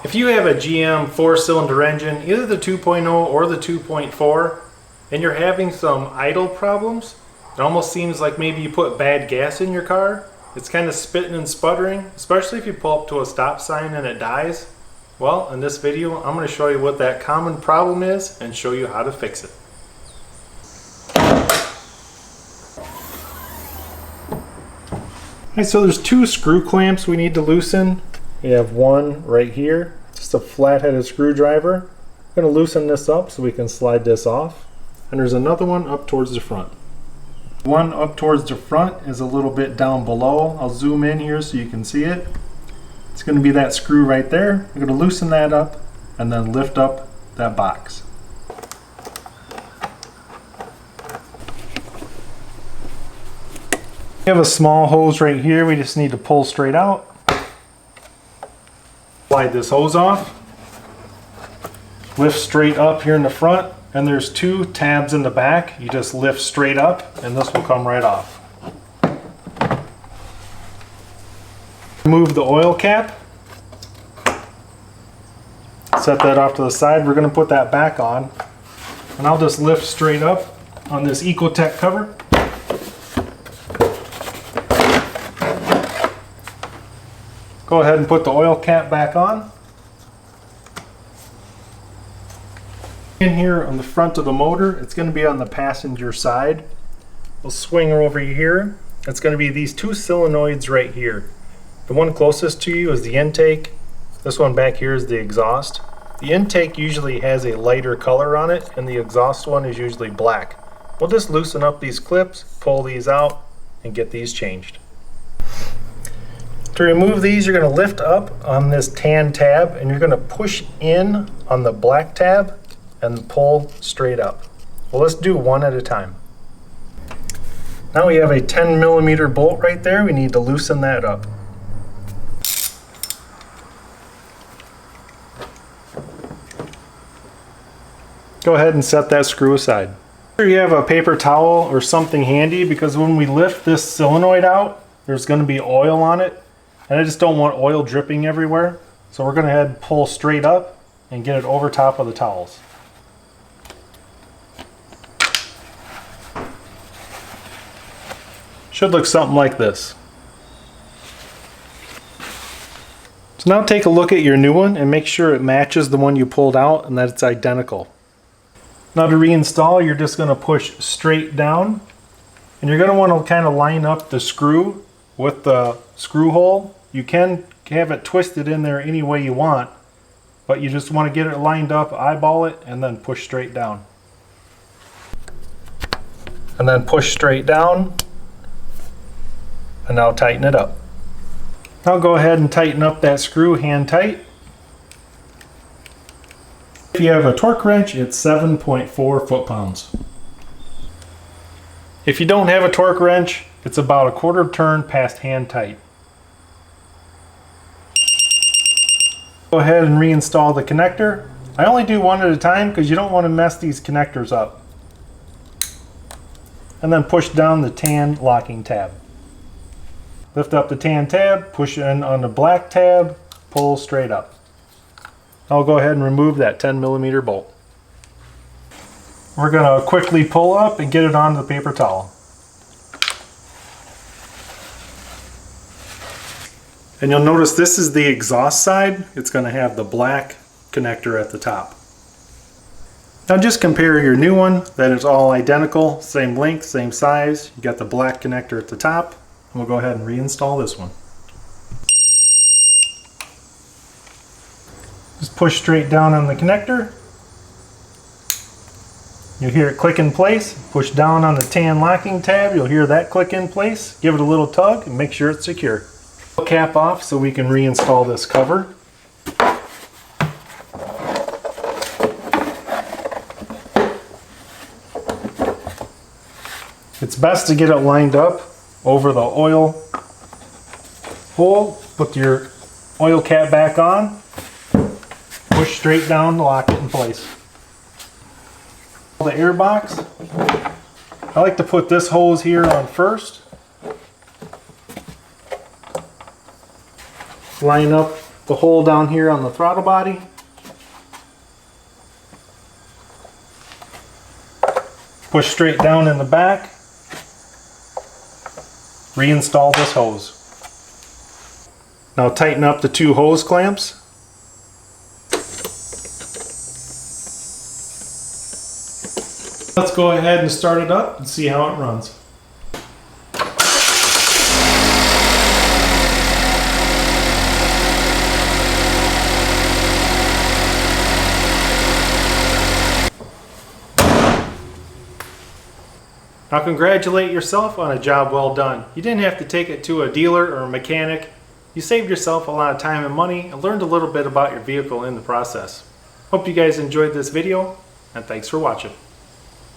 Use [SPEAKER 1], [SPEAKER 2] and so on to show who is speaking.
[SPEAKER 1] If you have a GM 4-cylinder engine, either the 2.0 or the 2.4, and you're having some idle problems, it almost seems like maybe you put bad gas in your car. It's kind of spitting and sputtering, especially if you pull up to a stop sign and it dies. Well, in this video, I'm going to show you what that common problem is and show you how to fix it. Alright, so there's 2 screw clamps we need to loosen. We have one right here, just a flat-headed screwdriver. I'm going to loosen this up so we can slide this off. And there's another one up towards the front. One up towards the front is a little bit down below. I'll zoom in here so you can see it. It's going to be that screw right there. I'm going to loosen that up and then lift up that box. We have a small hose right here. We just need to pull straight out. Slide this hose off. Lift straight up here in the front, and there's 2 tabs in the back. You just lift straight up and this will come right off. Remove the oil cap. Set that off to the side. We're going to put that back on, and I'll just lift straight up on this Ecotech cover. Go ahead and put the oil cap back on. In here on the front of the motor, it's going to be on the passenger side. We'll swing over here. It's going to be these 2 solenoids right here. The one closest to you is the intake. This one back here is the exhaust. The intake usually has a lighter color on it, and the exhaust one is usually black. We'll just loosen up these clips, pull these out, and get these changed. To remove these, you're going to lift up on this tan tab, and you're going to push in on the black tab and pull straight up. Well, let's do one at a time. Now we have a 10mm bolt right there. We need to loosen that up. Go ahead and set that screw aside. Make sure you have a paper towel or something handy, because when we lift this solenoid out, there's going to be oil on it. And I just don't want oil dripping everywhere. So we're going to head pull straight up and get it over top of the towels. Should look something like this. So now take a look at your new one and make sure it matches the one you pulled out and that it's identical. Now to reinstall, you're just going to push straight down, and you're going to want to kind of line up the screw with the screw hole. You can have it twisted in there any way you want, but you just want to get it lined up, eyeball it, and then push straight down. And then push straight down, and now tighten it up. Now go ahead and tighten up that screw hand tight. If you have a torque wrench, it's 7.4 foot-pounds. If you don't have a torque wrench, it's about a 1/4 turn past hand tight. Go ahead and reinstall the connector. I only do one at a time because you don't want to mess these connectors up. And then push down the tan locking tab. Lift up the tan tab, push in on the black tab, pull straight up. I'll go ahead and remove that 10mm bolt. We're going to quickly pull up and get it onto the paper towel. And you'll notice this is the exhaust side. It's going to have the black connector at the top. Now just compare your new one, that is all identical, same length, same size. You got the black connector at the top, and we'll go ahead and reinstall this one. Just push straight down on the connector. You'll hear it click in place. Push down on the tan locking tab. You'll hear that click in place. Give it a little tug and make sure it's secure. Cap off so we can reinstall this cover. It's best to get it lined up over the oil hole. Put your oil cap back on. Push straight down to lock it in place. The air box, I like to put this hose here on first. Line up the hole down here on the throttle body. Push straight down in the back. Reinstall this hose. Now tighten up the two hose clamps. Let's go ahead and start it up and see how it runs. Now congratulate yourself on a job well done. You didn't have to take it to a dealer or a mechanic. You saved yourself a lot of time and money and learned a little bit about your vehicle in the process. Hope you guys enjoyed this video, and thanks for watching.